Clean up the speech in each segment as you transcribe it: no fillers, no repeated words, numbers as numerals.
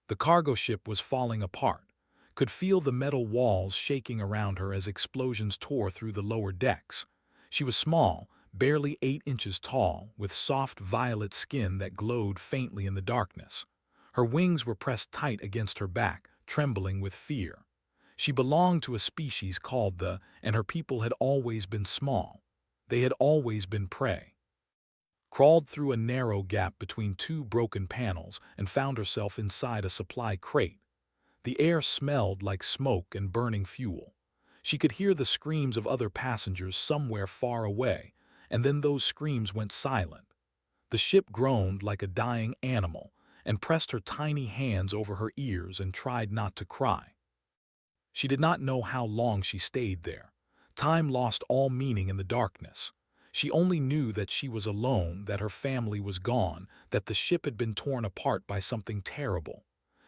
The cargo ship was falling apart, could feel the metal walls shaking around her as explosions tore through the lower decks. She was small, barely 8 inches tall, with soft violet skin that glowed faintly in the darkness. Her wings were pressed tight against her back, trembling with fear. She belonged to a species called and her people had always been small. They had always been prey. Crawled through a narrow gap between two broken panels and found herself inside a supply crate. The air smelled like smoke and burning fuel. She could hear the screams of other passengers somewhere far away, and then those screams went silent. The ship groaned like a dying animal and pressed her tiny hands over her ears and tried not to cry. She did not know how long she stayed there. Time lost all meaning in the darkness. She only knew that she was alone, that her family was gone, that the ship had been torn apart by something terrible.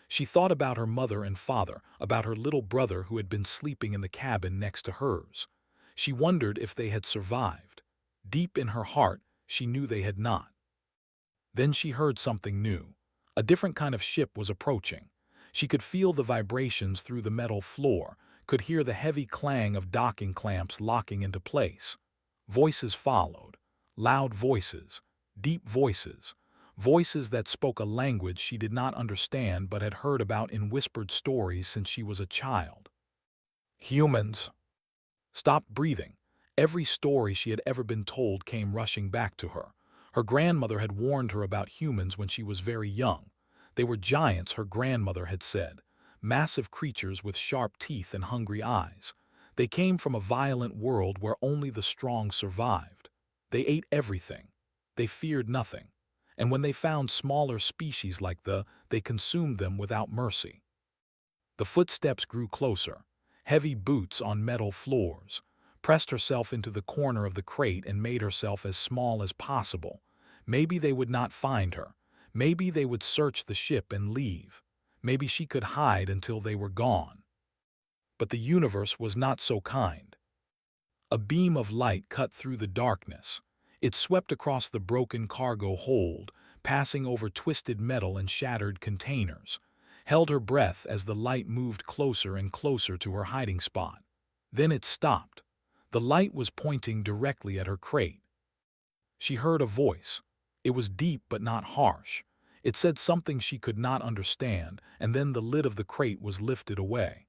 She thought about her mother and father, about her little brother who had been sleeping in the cabin next to hers. She wondered if they had survived. Deep in her heart, she knew they had not. Then she heard something new. A different kind of ship was approaching. She could feel the vibrations through the metal floor, could hear the heavy clang of docking clamps locking into place. Voices followed, loud voices, deep voices, voices that spoke a language she did not understand but had heard about in whispered stories since she was a child. Humans stopped breathing. Every story she had ever been told came rushing back to her. Her grandmother had warned her about humans when she was very young. They were giants, her grandmother had said, massive creatures with sharp teeth and hungry eyes. They came from a violent world where only the strong survived. They ate everything. They feared nothing. And when they found smaller species like they consumed them without mercy. The footsteps grew closer, heavy boots on metal floors. Pressed herself into the corner of the crate and made herself as small as possible. Maybe they would not find her. Maybe they would search the ship and leave. Maybe she could hide until they were gone. But the universe was not so kind. A beam of light cut through the darkness. It swept across the broken cargo hold, passing over twisted metal and shattered containers. Held her breath as the light moved closer and closer to her hiding spot. Then it stopped. The light was pointing directly at her crate. She heard a voice. It was deep but not harsh. It said something she could not understand, and then the lid of the crate was lifted away.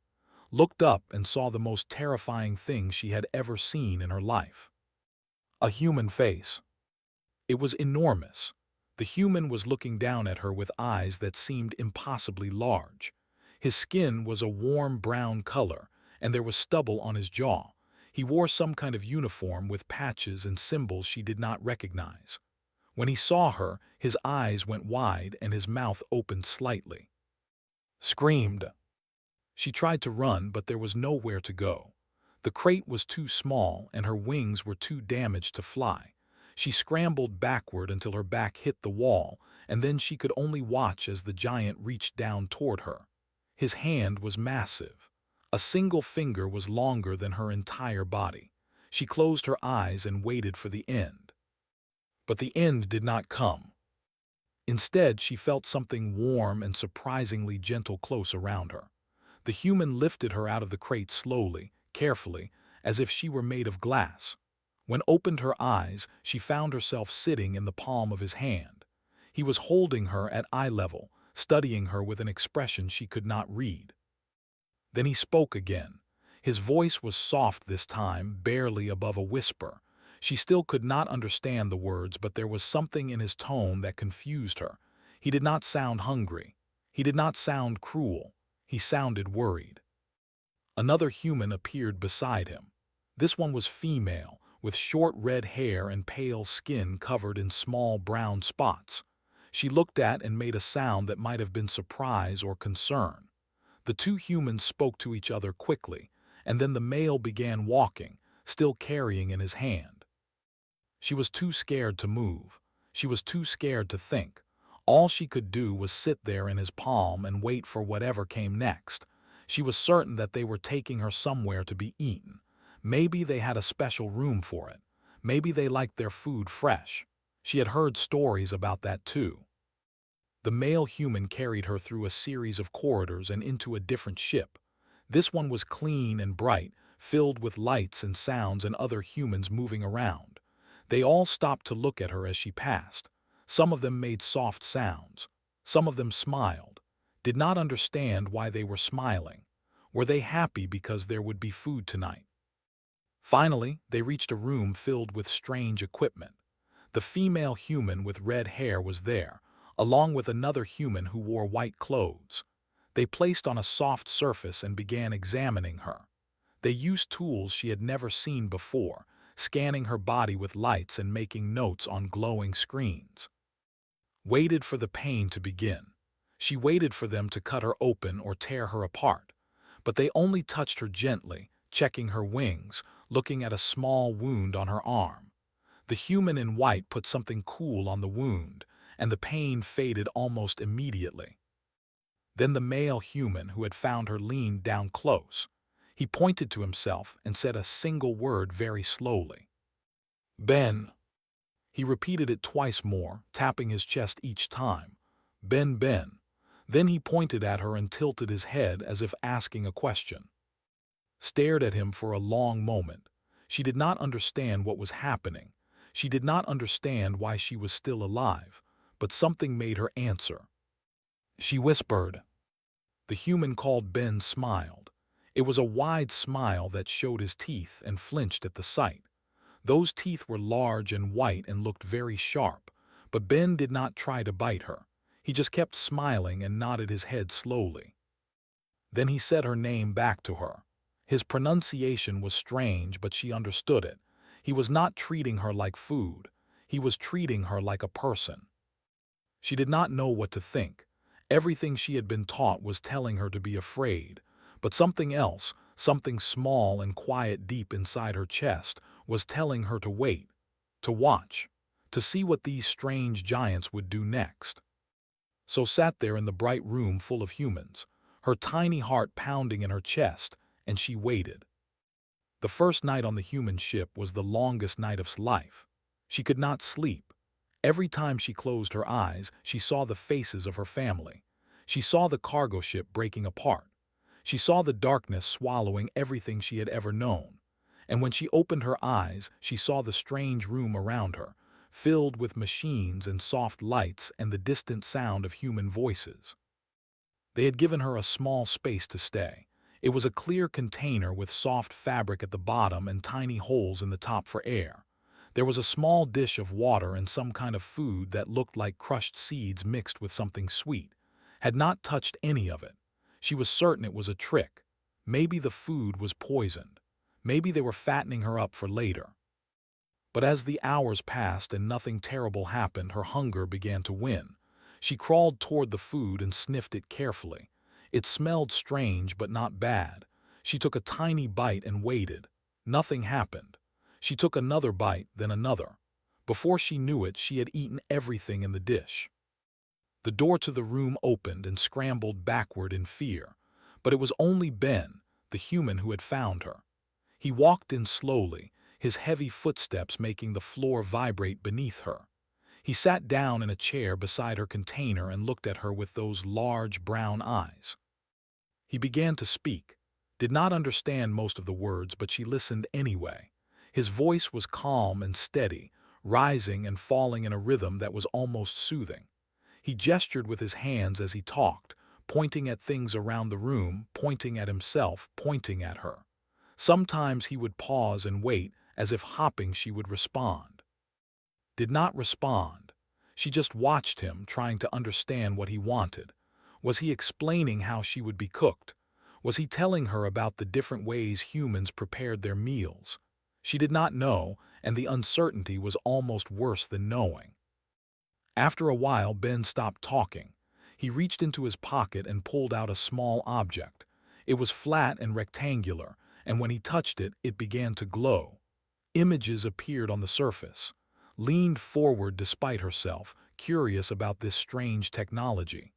Looked up and saw the most terrifying thing she had ever seen in her life. A human face. It was enormous. The human was looking down at her with eyes that seemed impossibly large. His skin was a warm brown color, and there was stubble on his jaw. He wore some kind of uniform with patches and symbols she did not recognize. When he saw her, his eyes went wide and his mouth opened slightly. Screamed. She tried to run, but there was nowhere to go. The crate was too small and her wings were too damaged to fly. She scrambled backward until her back hit the wall, and then she could only watch as the giant reached down toward her. His hand was massive. A single finger was longer than her entire body. She closed her eyes and waited for the end. But the end did not come. Instead, she felt something warm and surprisingly gentle close around her. The human lifted her out of the crate slowly, carefully, as if she were made of glass. When opened her eyes, she found herself sitting in the palm of his hand. He was holding her at eye level, studying her with an expression she could not read. Then he spoke again. His voice was soft this time, barely above a whisper. She still could not understand the words, but there was something in his tone that confused her. He did not sound hungry. He did not sound cruel. He sounded worried. Another human appeared beside him. This one was female, with short red hair and pale skin covered in small brown spots. She looked at and made a sound that might have been surprise or concern. The two humans spoke to each other quickly, and then the male began walking, still carrying in his hand. She was too scared to move. She was too scared to think. All she could do was sit there in his palm and wait for whatever came next. She was certain that they were taking her somewhere to be eaten. Maybe they had a special room for it. Maybe they liked their food fresh. She had heard stories about that too. The male human carried her through a series of corridors and into a different ship. This one was clean and bright, filled with lights and sounds and other humans moving around. They all stopped to look at her as she passed. Some of them made soft sounds. Some of them smiled. Did not understand why they were smiling. Were they happy because there would be food tonight? Finally, they reached a room filled with strange equipment. The female human with red hair was there, along with another human who wore white clothes. They placed on a soft surface and began examining her. They used tools she had never seen before, scanning her body with lights and making notes on glowing screens. Waited for the pain to begin. She waited for them to cut her open or tear her apart. But they only touched her gently, checking her wings, looking at a small wound on her arm. The human in white put something cool on the wound, and the pain faded almost immediately. Then the male human who had found her leaned down close. He pointed to himself and said a single word very slowly. Ben. He repeated it twice more, tapping his chest each time. Ben, Ben. Then he pointed at her and tilted his head as if asking a question. Stared at him for a long moment. She did not understand what was happening. She did not understand why she was still alive, but something made her answer. She whispered. The human called Ben smiled. It was a wide smile that showed his teeth and flinched at the sight. Those teeth were large and white and looked very sharp, but Ben did not try to bite her. He just kept smiling and nodded his head slowly. Then he said her name back to her. His pronunciation was strange, but she understood it. He was not treating her like food. He was treating her like a person. She did not know what to think. Everything she had been taught was telling her to be afraid, but something else, something small and quiet deep inside her chest, was telling her to wait, to watch, to see what these strange giants would do next. So sat there in the bright room full of humans, her tiny heart pounding in her chest, and she waited. The first night on the human ship was the longest night of life. She could not sleep. Every time she closed her eyes, she saw the faces of her family. She saw the cargo ship breaking apart. She saw the darkness swallowing everything she had ever known. And when she opened her eyes, she saw the strange room around her, filled with machines and soft lights and the distant sound of human voices. They had given her a small space to stay. It was a clear container with soft fabric at the bottom and tiny holes in the top for air. There was a small dish of water and some kind of food that looked like crushed seeds mixed with something sweet. Had not touched any of it. She was certain it was a trick. Maybe the food was poisoned. Maybe they were fattening her up for later. But as the hours passed and nothing terrible happened, her hunger began to win. She crawled toward the food and sniffed it carefully. It smelled strange but not bad. She took a tiny bite and waited. Nothing happened. She took another bite, then another. Before she knew it, she had eaten everything in the dish. The door to the room opened and scrambled backward in fear. But it was only Ben, the human who had found her. He walked in slowly, his heavy footsteps making the floor vibrate beneath her. He sat down in a chair beside her container and looked at her with those large brown eyes. He began to speak. Did not understand most of the words, but she listened anyway. His voice was calm and steady, rising and falling in a rhythm that was almost soothing. He gestured with his hands as he talked, pointing at things around the room, pointing at himself, pointing at her. Sometimes he would pause and wait, as if hoping she would respond. Did not respond. She just watched him, trying to understand what he wanted. Was he explaining how she would be cooked? Was he telling her about the different ways humans prepared their meals? She did not know, and the uncertainty was almost worse than knowing. After a while, Ben stopped talking. He reached into his pocket and pulled out a small object. It was flat and rectangular, and when he touched it, it began to glow. Images appeared on the surface. Leaned forward despite herself, curious about this strange technology.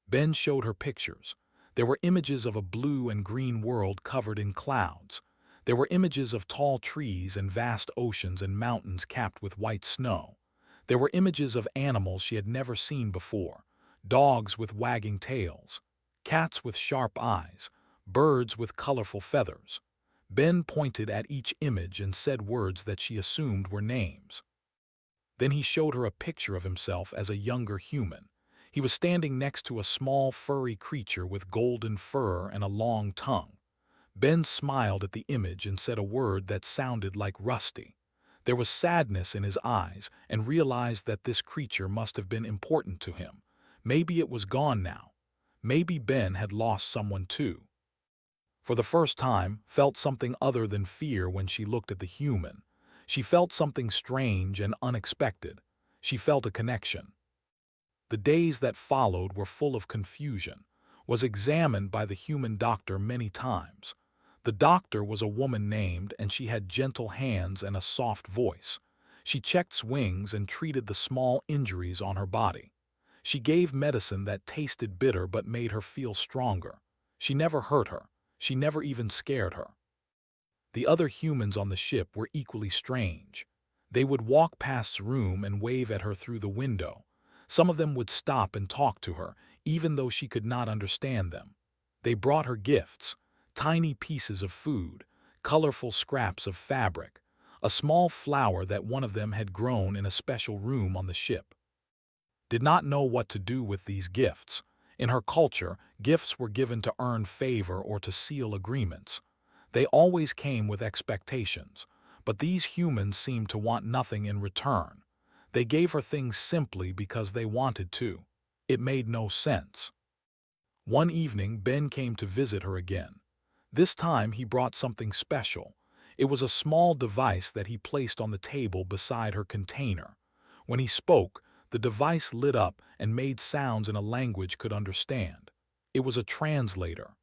Ben showed her pictures. There were images of a blue and green world covered in clouds. There were images of tall trees and vast oceans and mountains capped with white snow. There were images of animals she had never seen before, dogs with wagging tails, cats with sharp eyes, birds with colorful feathers. Ben pointed at each image and said words that she assumed were names. Then he showed her a picture of himself as a younger human. He was standing next to a small furry creature with golden fur and a long tongue. Ben smiled at the image and said a word that sounded like rusty. There was sadness in his eyes and realized that this creature must have been important to him. Maybe it was gone now. Maybe Ben had lost someone too. For the first time, felt something other than fear when she looked at the human. She felt something strange and unexpected. She felt a connection. The days that followed were full of confusion. Was examined by the human doctor many times. The doctor was a woman named, and she had gentle hands and a soft voice. She checked wings and treated the small injuries on her body. She gave medicine that tasted bitter but made her feel stronger. She never hurt her. She never even scared her. The other humans on the ship were equally strange. They would walk past the room and wave at her through the window. Some of them would stop and talk to her, even though she could not understand them. They brought her gifts, tiny pieces of food, colorful scraps of fabric, a small flower that one of them had grown in a special room on the ship. Did not know what to do with these gifts. In her culture, gifts were given to earn favor or to seal agreements. They always came with expectations, but these humans seemed to want nothing in return. They gave her things simply because they wanted to. It made no sense. One evening, Ben came to visit her again. This time he brought something special. It was a small device that he placed on the table beside her container. When he spoke, the device lit up and made sounds in a language could understand. It was a translator.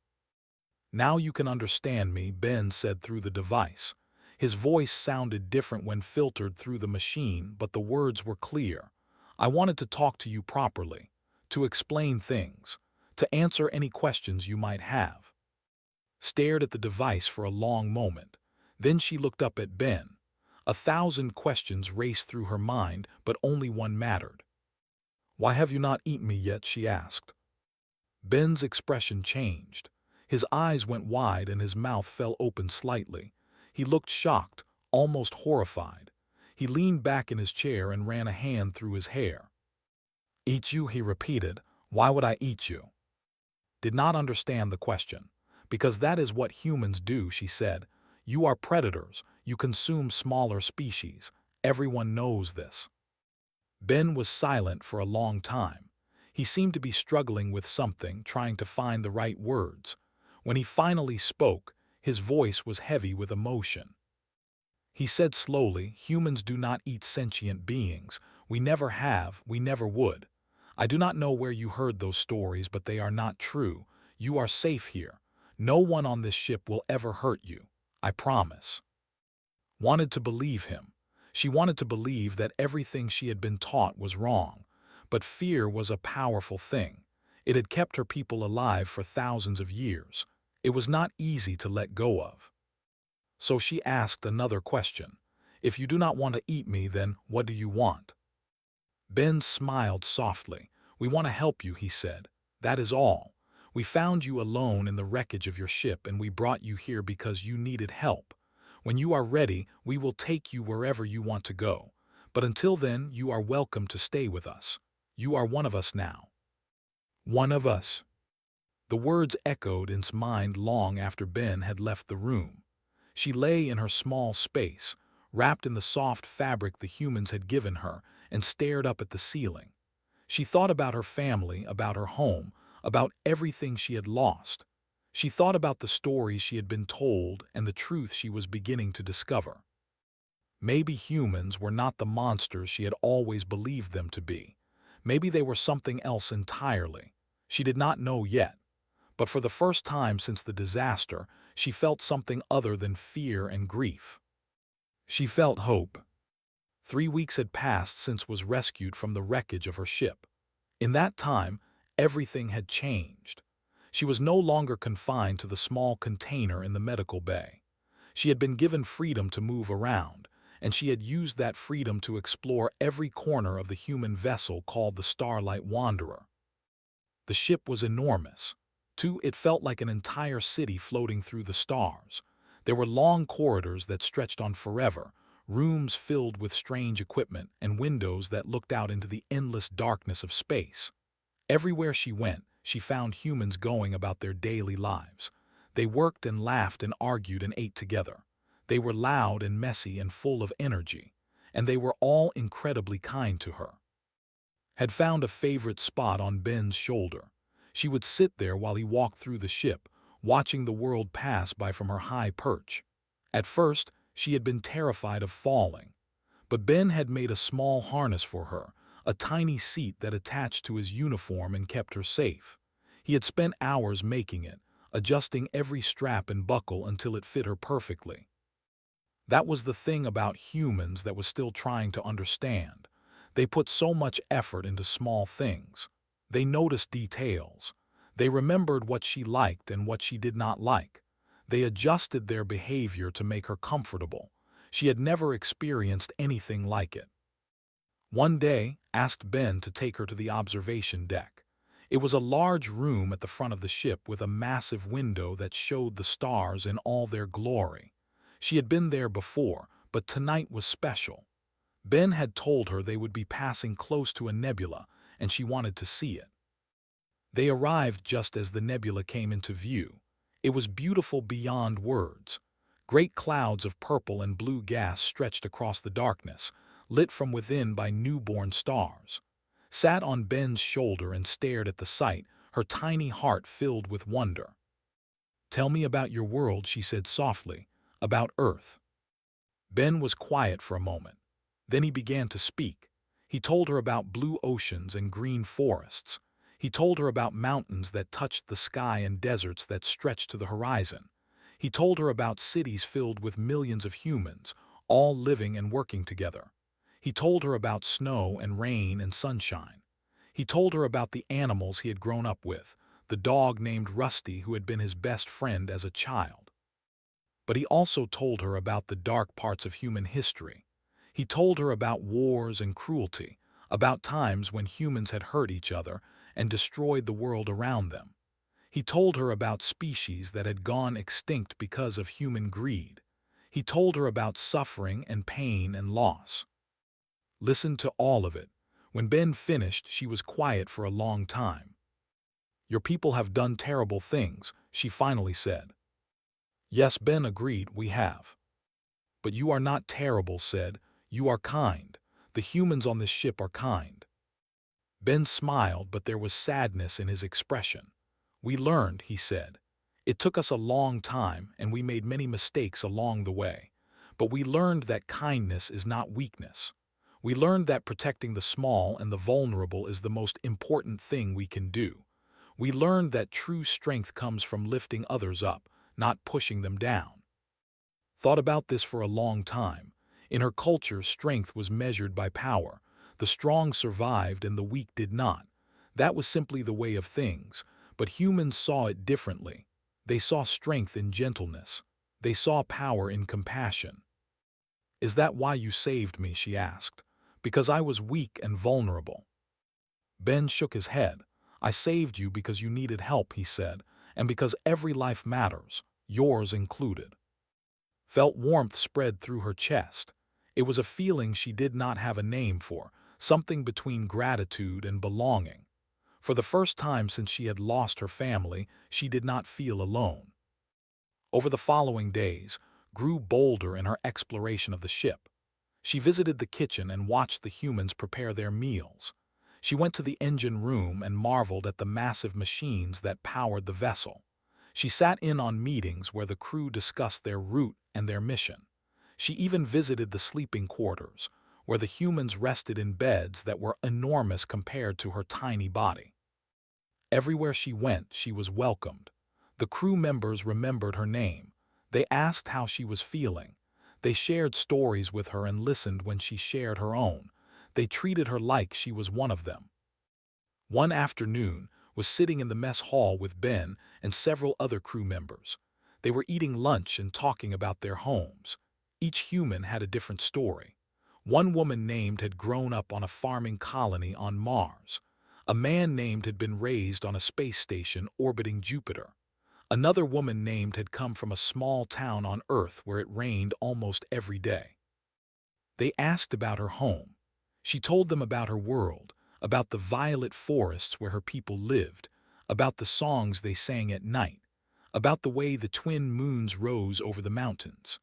"Now you can understand me," Ben said through the device. His voice sounded different when filtered through the machine, but the words were clear. "I wanted to talk to you properly, to explain things, to answer any questions you might have." Stared at the device for a long moment. Then she looked up at Ben. 1,000 questions raced through her mind, but only one mattered. "Why have you not eaten me yet?" she asked. Ben's expression changed. His eyes went wide and his mouth fell open slightly. He looked shocked, almost horrified. He leaned back in his chair and ran a hand through his hair. "Eat you?" he repeated. "Why would I eat you?" Did not understand the question. "Because that is what humans do," she said. "You are predators. You consume smaller species. Everyone knows this." Ben was silent for a long time. He seemed to be struggling with something, trying to find the right words. When he finally spoke, his voice was heavy with emotion. He said slowly, "Humans do not eat sentient beings. We never have, we never would. I do not know where you heard those stories, but they are not true. You are safe here. No one on this ship will ever hurt you. I promise." Wanted to believe him. She wanted to believe that everything she had been taught was wrong. But fear was a powerful thing. It had kept her people alive for thousands of years. It was not easy to let go of. So she asked another question. "If you do not want to eat me, then what do you want?" Ben smiled softly. "We want to help you," he said. "That is all. We found you alone in the wreckage of your ship, and we brought you here because you needed help. When you are ready, we will take you wherever you want to go. But until then, you are welcome to stay with us. You are one of us now." One of us. The words echoed in his mind long after Ben had left the room. She lay in her small space, wrapped in the soft fabric the humans had given her, and stared up at the ceiling. She thought about her family, about her home, about everything she had lost. She thought about the stories she had been told and the truth she was beginning to discover. Maybe humans were not the monsters she had always believed them to be. Maybe they were something else entirely. She did not know yet. But for the first time since the disaster, she felt something other than fear and grief. She felt hope. 3 weeks had passed since was rescued from the wreckage of her ship. In that time, everything had changed. She was no longer confined to the small container in the medical bay. She had been given freedom to move around, and she had used that freedom to explore every corner of the human vessel called the Starlight Wanderer. The ship was enormous. Two, it felt like an entire city floating through the stars. There were long corridors that stretched on forever, rooms filled with strange equipment, and windows that looked out into the endless darkness of space. Everywhere she went, she found humans going about their daily lives. They worked and laughed and argued and ate together. They were loud and messy and full of energy, and they were all incredibly kind to her. Had found a favorite spot on Ben's shoulder. She would sit there while he walked through the ship, watching the world pass by from her high perch. At first, she had been terrified of falling, but Ben had made a small harness for her, a tiny seat that attached to his uniform and kept her safe. He had spent hours making it, adjusting every strap and buckle until it fit her perfectly. That was the thing about humans that was still trying to understand. They put so much effort into small things. They noticed details. They remembered what she liked and what she did not like. They adjusted their behavior to make her comfortable. She had never experienced anything like it. One day, asked Ben to take her to the observation deck. It was a large room at the front of the ship with a massive window that showed the stars in all their glory. She had been there before, but tonight was special. Ben had told her they would be passing close to a nebula, and she wanted to see it. They arrived just as the nebula came into view. It was beautiful beyond words. Great clouds of purple and blue gas stretched across the darkness, lit from within by newborn stars. Sat on Ben's shoulder and stared at the sight, her tiny heart filled with wonder. "Tell me about your world," she said softly, "about Earth." Ben was quiet for a moment. Then he began to speak. He told her about blue oceans and green forests. He told her about mountains that touched the sky and deserts that stretched to the horizon. He told her about cities filled with millions of humans, all living and working together. He told her about snow and rain and sunshine. He told her about the animals he had grown up with, the dog named Rusty who had been his best friend as a child. But he also told her about the dark parts of human history. He told her about wars and cruelty, about times when humans had hurt each other and destroyed the world around them. He told her about species that had gone extinct because of human greed. He told her about suffering and pain and loss. Listened to all of it. When Ben finished, she was quiet for a long time. "Your people have done terrible things," she finally said. "Yes," Ben agreed, "we have." "But you are not terrible," said. "You are kind. The humans on this ship are kind." Ben smiled, but there was sadness in his expression. "We learned," he said. "It took us a long time, and we made many mistakes along the way. But we learned that kindness is not weakness. We learned that protecting the small and the vulnerable is the most important thing we can do. We learned that true strength comes from lifting others up, not pushing them down." Thought about this for a long time. In her culture, strength was measured by power. The strong survived and the weak did not. That was simply the way of things, but humans saw it differently. They saw strength in gentleness. They saw power in compassion. "Is that why you saved me?" she asked. "Because I was weak and vulnerable." Ben shook his head. "I saved you because you needed help," he said, "and because every life matters, yours included." Felt warmth spread through her chest. It was a feeling she did not have a name for, something between gratitude and belonging. For the first time since she had lost her family, she did not feel alone. Over the following days, grew bolder in her exploration of the ship. She visited the kitchen and watched the humans prepare their meals. She went to the engine room and marveled at the massive machines that powered the vessel. She sat in on meetings where the crew discussed their route and their mission. She even visited the sleeping quarters, where the humans rested in beds that were enormous compared to her tiny body. Everywhere she went, she was welcomed. The crew members remembered her name. They asked how she was feeling. They shared stories with her and listened when she shared her own. They treated her like she was one of them. One afternoon, was sitting in the mess hall with Ben and several other crew members. They were eating lunch and talking about their homes. Each human had a different story. One woman named had grown up on a farming colony on Mars. A man named had been raised on a space station orbiting Jupiter. Another woman named had come from a small town on Earth where it rained almost every day. They asked about her home. She told them about her world, about the violet forests where her people lived, about the songs they sang at night, about the way the twin moons rose over the mountains.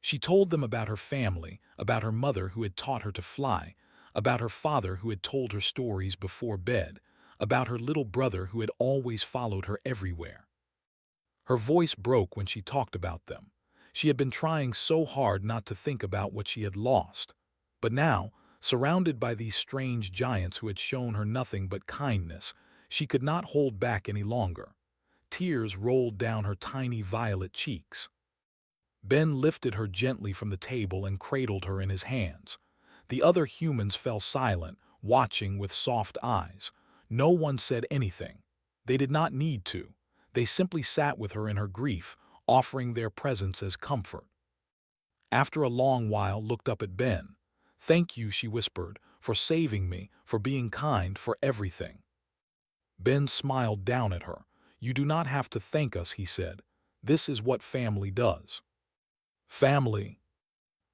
She told them about her family, about her mother who had taught her to fly, about her father who had told her stories before bed, about her little brother who had always followed her everywhere. Her voice broke when she talked about them. She had been trying so hard not to think about what she had lost. But now, surrounded by these strange giants who had shown her nothing but kindness, she could not hold back any longer. Tears rolled down her tiny violet cheeks. Ben lifted her gently from the table and cradled her in his hands. The other humans fell silent, watching with soft eyes. No one said anything. They did not need to. They simply sat with her in her grief, offering their presence as comfort. After a long while, looked up at Ben. "Thank you," she whispered, "for saving me, for being kind, for everything." Ben smiled down at her. "You do not have to thank us," he said. "This is what family does." Family.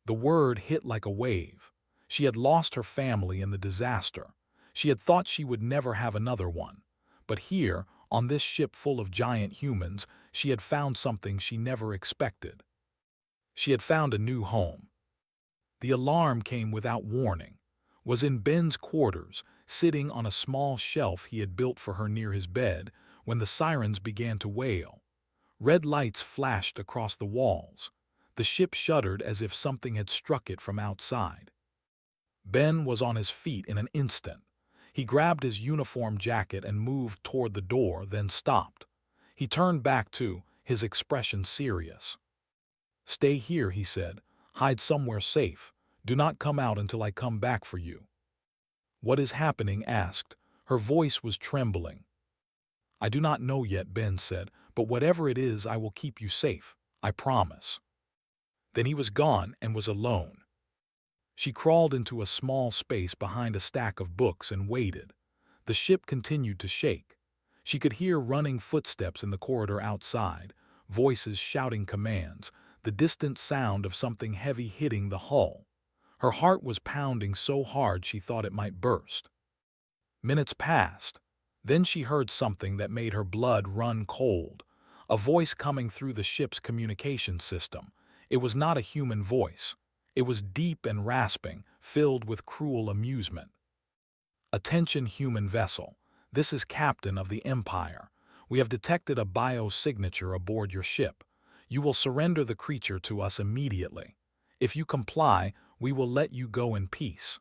The word hit like a wave. She had lost her family in the disaster. She had thought she would never have another one. But here, on this ship full of giant humans, she had found something she never expected. She had found a new home. The alarm came without warning. Was in Ben's quarters, sitting on a small shelf he had built for her near his bed, when the sirens began to wail. Red lights flashed across the walls. The ship shuddered as if something had struck it from outside. Ben was on his feet in an instant. He grabbed his uniform jacket and moved toward the door, then stopped. He turned back too, his expression serious. "Stay here," he said. "Hide somewhere safe. Do not come out until I come back for you." "What is happening?" asked. Her voice was trembling. "I do not know yet," Ben said, "but whatever it is, I will keep you safe. I promise." Then he was gone and was alone. She crawled into a small space behind a stack of books and waited. The ship continued to shake. She could hear running footsteps in the corridor outside, voices shouting commands, the distant sound of something heavy hitting the hull. Her heart was pounding so hard she thought it might burst. Minutes passed. Then she heard something that made her blood run cold. A voice coming through the ship's communication system. It was not a human voice. It was deep and rasping, filled with cruel amusement. "Attention, human vessel. This is Captain of the Empire. We have detected a biosignature aboard your ship. You will surrender the creature to us immediately. If you comply, we will let you go in peace.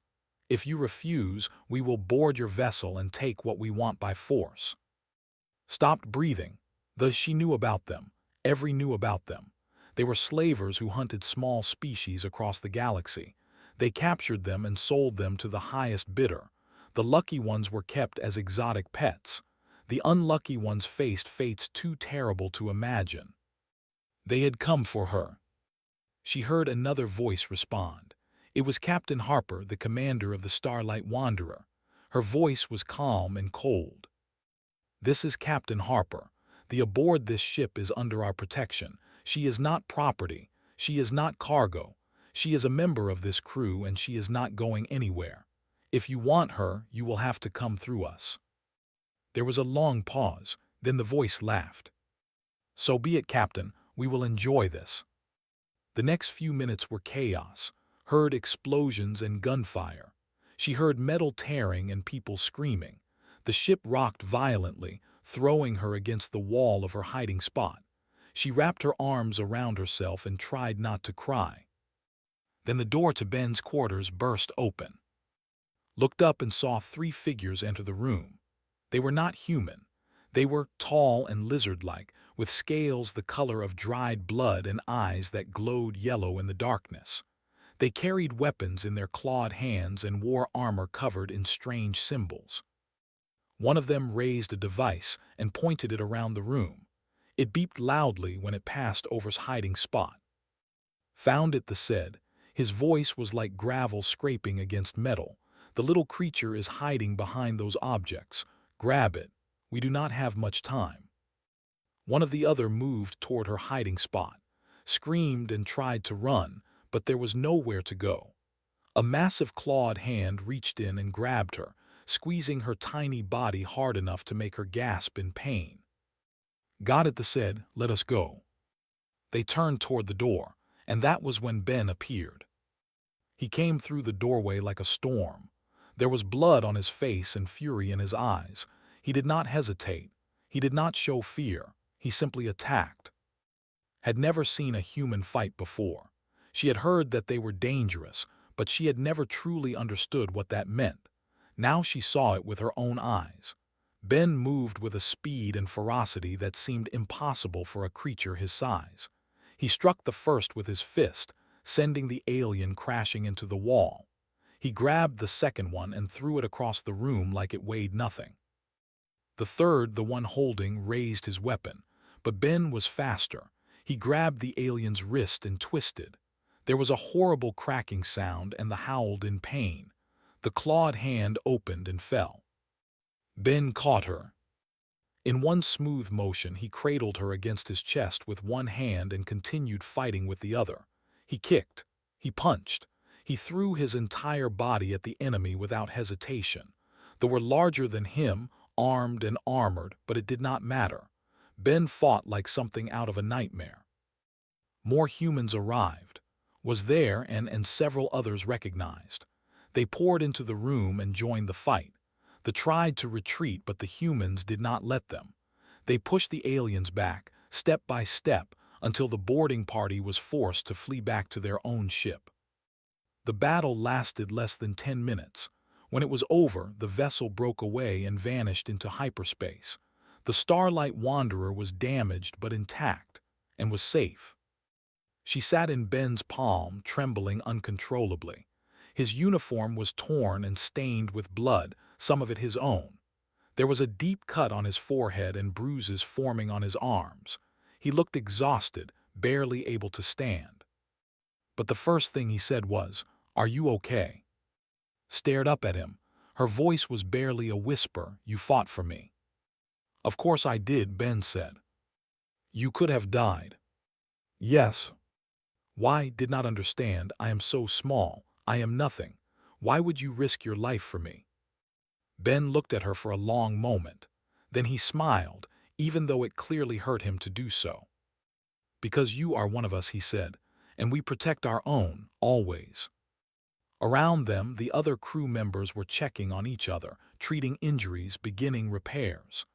If you refuse, we will board your vessel and take what we want by force." Stopped breathing. She knew about them. Every knew about them. They were slavers who hunted small species across the galaxy. They captured them and sold them to the highest bidder. The lucky ones were kept as exotic pets. The unlucky ones faced fates too terrible to imagine. They had come for her. She heard another voice respond. It was Captain Harper, the commander of the Starlight Wanderer. Her voice was calm and cold. "This is Captain Harper. The aboard this ship is under our protection. She is not property. She is not cargo. She is a member of this crew and she is not going anywhere. If you want her, you will have to come through us." There was a long pause, then the voice laughed. "So be it, Captain. We will enjoy this." The next few minutes were chaos. Heard explosions and gunfire. She heard metal tearing and people screaming. The ship rocked violently, throwing her against the wall of her hiding spot. She wrapped her arms around herself and tried not to cry. Then the door to Ben's quarters burst open. Looked up and saw three figures enter the room. They were not human. They were tall and lizard-like, with scales the color of dried blood and eyes that glowed yellow in the darkness. They carried weapons in their clawed hands and wore armor covered in strange symbols. One of them raised a device and pointed it around the room. It beeped loudly when it passed over's hiding spot. "Found it," the said. His voice was like gravel scraping against metal. The little creature is hiding behind those objects. Grab it. We do not have much time." One of the other moved toward her hiding spot, screamed and tried to run, but there was nowhere to go. A massive clawed hand reached in and grabbed her, squeezing her tiny body hard enough to make her gasp in pain. "Got it," they said. "Let us go." They turned toward the door, and that was when Ben appeared. He came through the doorway like a storm. There was blood on his face and fury in his eyes. He did not hesitate. He did not show fear. He simply attacked. Had never seen a human fight before. She had heard that they were dangerous, but she had never truly understood what that meant. Now she saw it with her own eyes. Ben moved with a speed and ferocity that seemed impossible for a creature his size. He struck the first with his fist, sending the alien crashing into the wall. He grabbed the second one and threw it across the room like it weighed nothing. The third, the one holding, raised his weapon, but Ben was faster. He grabbed the alien's wrist and twisted. There was a horrible cracking sound, and the howled in pain. The clawed hand opened and fell. Ben caught her. In one smooth motion, he cradled her against his chest with one hand and continued fighting with the other. He kicked. He punched. He threw his entire body at the enemy without hesitation. They were larger than him, armed and armored, but it did not matter. Ben fought like something out of a nightmare. More humans arrived. Was there and several others recognized. They poured into the room and joined the fight. They tried to retreat, but the humans did not let them. They pushed the aliens back, step by step, until the boarding party was forced to flee back to their own ship. The battle lasted less than 10 minutes. When it was over, the vessel broke away and vanished into hyperspace. The Starlight Wanderer was damaged but intact, and was safe. She sat in Ben's palm, trembling uncontrollably. His uniform was torn and stained with blood, some of it his own. There was a deep cut on his forehead and bruises forming on his arms. He looked exhausted, barely able to stand. But the first thing he said was, "Are you okay?" Stared up at him. Her voice was barely a whisper. "You fought for me." "Of course I did," Ben said. "You could have died." "Yes." "Why?" Did not understand. "I am so small. I am nothing. Why would you risk your life for me?" Ben looked at her for a long moment. Then he smiled, even though it clearly hurt him to do so. "Because you are one of us," he said, "and we protect our own, always." Around them, the other crew members were checking on each other, treating injuries, beginning repairs.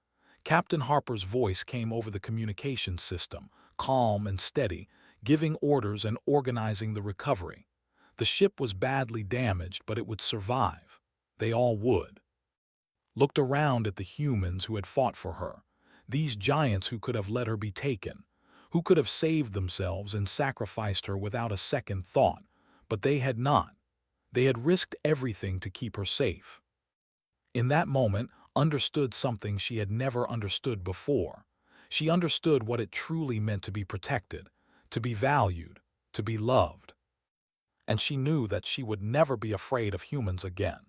Captain Harper's voice came over the communication system, calm and steady, giving orders and organizing the recovery. The ship was badly damaged, but it would survive. They all would. Looked around at the humans who had fought for her, these giants who could have let her be taken, who could have saved themselves and sacrificed her without a second thought, but they had not. They had risked everything to keep her safe. In that moment, understood something she had never understood before. She understood what it truly meant to be protected, to be valued, to be loved. And she knew that she would never be afraid of humans again.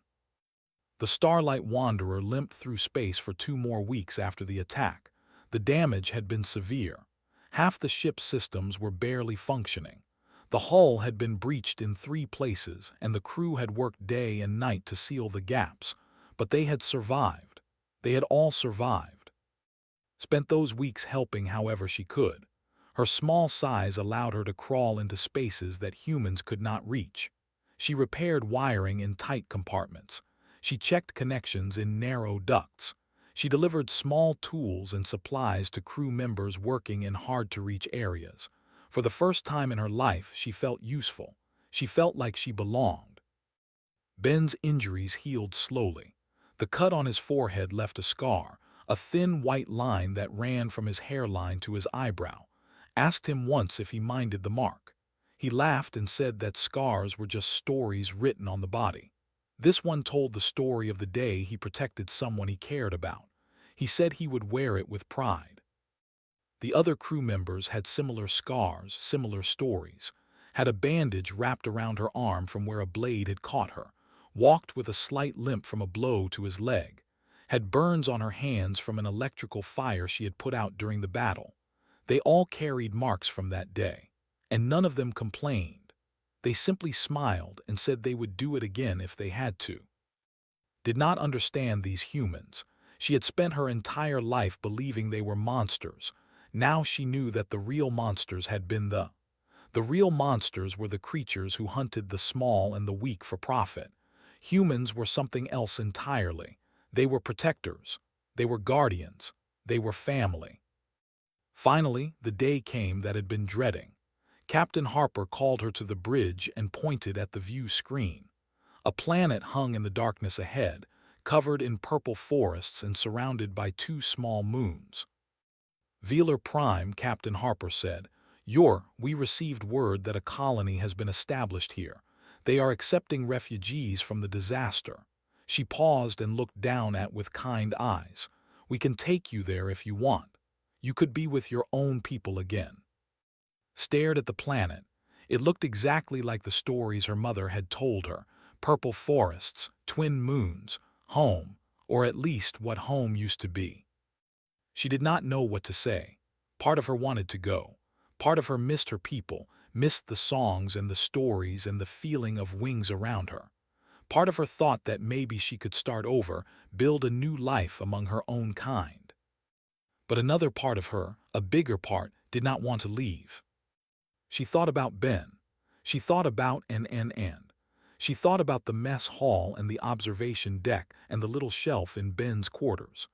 The Starlight Wanderer limped through space for 2 more weeks after the attack. The damage had been severe. Half the ship's systems were barely functioning. The hull had been breached in 3 places, and the crew had worked day and night to seal the gaps. But they had survived. They had all survived. Spent those weeks helping however she could. Her small size allowed her to crawl into spaces that humans could not reach. She repaired wiring in tight compartments. She checked connections in narrow ducts. She delivered small tools and supplies to crew members working in hard-to-reach areas. For the first time in her life, she felt useful. She felt like she belonged. Ben's injuries healed slowly. The cut on his forehead left a scar, a thin white line that ran from his hairline to his eyebrow. Asked him once if he minded the mark. He laughed and said that scars were just stories written on the body. This one told the story of the day he protected someone he cared about. He said he would wear it with pride. The other crew members had similar scars, similar stories. Had a bandage wrapped around her arm from where a blade had caught her. walked with a slight limp from a blow to his leg, had burns on her hands from an electrical fire she had put out during the battle. They all carried marks from that day, and none of them complained. They simply smiled and said they would do it again if they had to. Did not understand these humans. She had spent her entire life believing they were monsters. Now she knew that the real monsters had been the real monsters were the creatures who hunted the small and the weak for profit. Humans were something else entirely. They were protectors. They were guardians. They were family. Finally, the day came that had been dreading. Captain Harper called her to the bridge and pointed at the view screen. A planet hung in the darkness ahead, covered in purple forests and surrounded by two small moons. Velar Prime, Captain Harper said. We received word that a colony has been established here. They are accepting refugees from the disaster. She paused and looked down with kind eyes. We can take you there if you want. You could be with your own people again. Stared at the planet. It looked exactly like the stories her mother had told her. Purple forests, twin moons, home, or at least what home used to be. She did not know what to say. Part of her wanted to go. Part of her missed her people, missed the songs and the stories and the feeling of wings around her. Part of her thought that maybe she could start over, build a new life among her own kind. But another part of her, a bigger part, did not want to leave. She thought about Ben. She thought about She thought about the mess hall and the observation deck and the little shelf in Ben's quarters.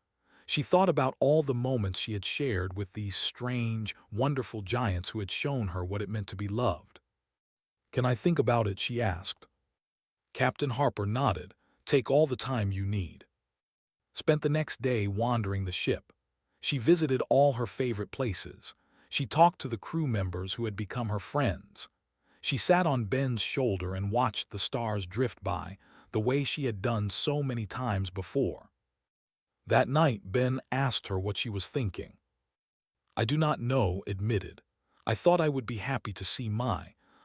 She thought about all the moments she had shared with these strange, wonderful giants who had shown her what it meant to be loved. "Can I think about it?" she asked. Captain Harper nodded. "Take all the time you need." Spent the next day wandering the ship. She visited all her favorite places. She talked to the crew members who had become her friends. She sat on Ben's shoulder and watched the stars drift by, the way she had done so many times before. That night, Ben asked her what she was thinking. "I do not know," admitted. "I thought I would be happy to see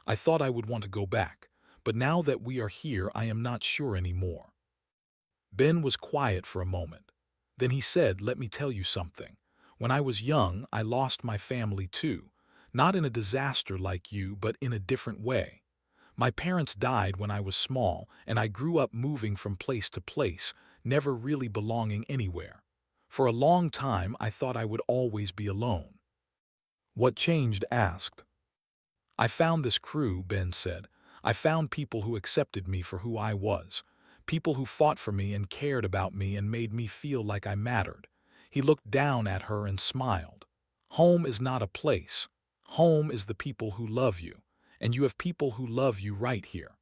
I thought I would want to go back, but now that we are here I am not sure anymore." Ben was quiet for a moment. Then he said, "Let me tell you something. When I was young, I lost my family too. Not in a disaster like you, but in a different way. My parents died when I was small, and I grew up moving from place to place, never really belonging anywhere. For a long time, I thought I would always be alone." "What changed?" asked. "I found this crew," Ben said. "I found people who accepted me for who I was. People who fought for me and cared about me and made me feel like I mattered." He looked down at her and smiled. "Home is not a place. Home is the people who love you, and you have people who love you right here."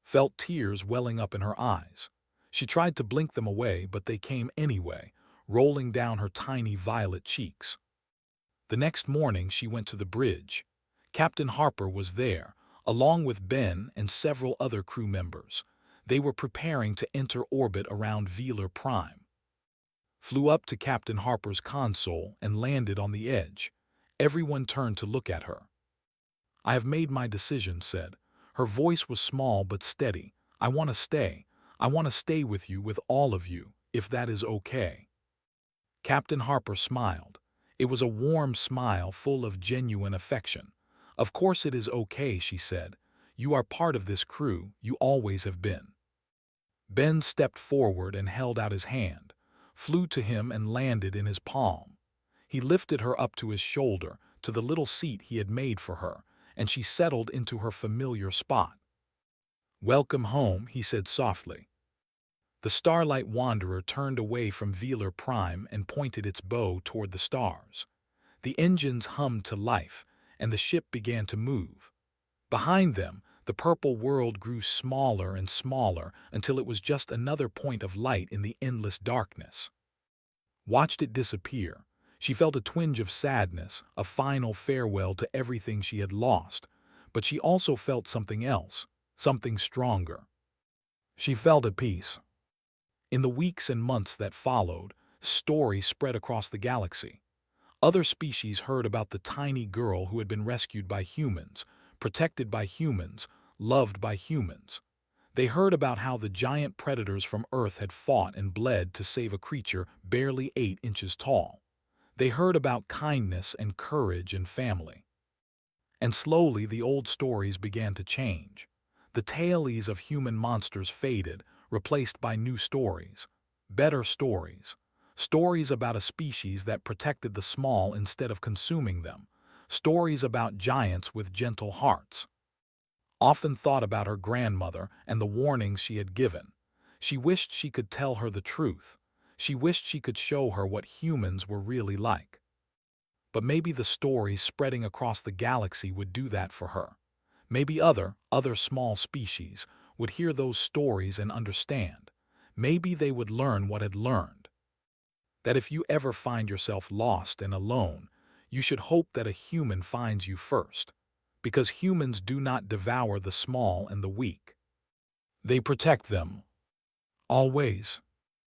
Felt tears welling up in her eyes. She tried to blink them away, but they came anyway, rolling down her tiny violet cheeks. The next morning she went to the bridge. Captain Harper was there, along with Ben and several other crew members. They were preparing to enter orbit around Velar Prime. Flew up to Captain Harper's console and landed on the edge. Everyone turned to look at her. "I have made my decision," said. Her voice was small but steady. "I want to stay. I want to stay with you, with all of you, if that is okay." Captain Harper smiled. It was a warm smile full of genuine affection. "Of course it is okay," she said. "You are part of this crew. You always have been." Ben stepped forward and held out his hand, flew to him and landed in his palm. He lifted her up to his shoulder, to the little seat he had made for her, and she settled into her familiar spot. "Welcome home," he said softly. The Starlight Wanderer turned away from Velar Prime and pointed its bow toward the stars. The engines hummed to life, and the ship began to move. Behind them, the purple world grew smaller and smaller until it was just another point of light in the endless darkness. Watched it disappear. She felt a twinge of sadness, a final farewell to everything she had lost, but she also felt something else, something stronger. She felt at peace. In the weeks and months that followed, stories spread across the galaxy. Other species heard about the tiny girl who had been rescued by humans, protected by humans, loved by humans. They heard about how the giant predators from Earth had fought and bled to save a creature barely 8 inches tall. They heard about kindness and courage and family. And slowly the old stories began to change. The tales of human monsters faded, replaced by new stories. Better stories. Stories about a species that protected the small instead of consuming them. Stories about giants with gentle hearts. Often thought about her grandmother and the warnings she had given. She wished she could tell her the truth. She wished she could show her what humans were really like. But maybe the stories spreading across the galaxy would do that for her. Maybe other small species would hear those stories and understand. Maybe they would learn what had learned. That if you ever find yourself lost and alone, you should hope that a human finds you first. Because humans do not devour the small and the weak. They protect them. Always.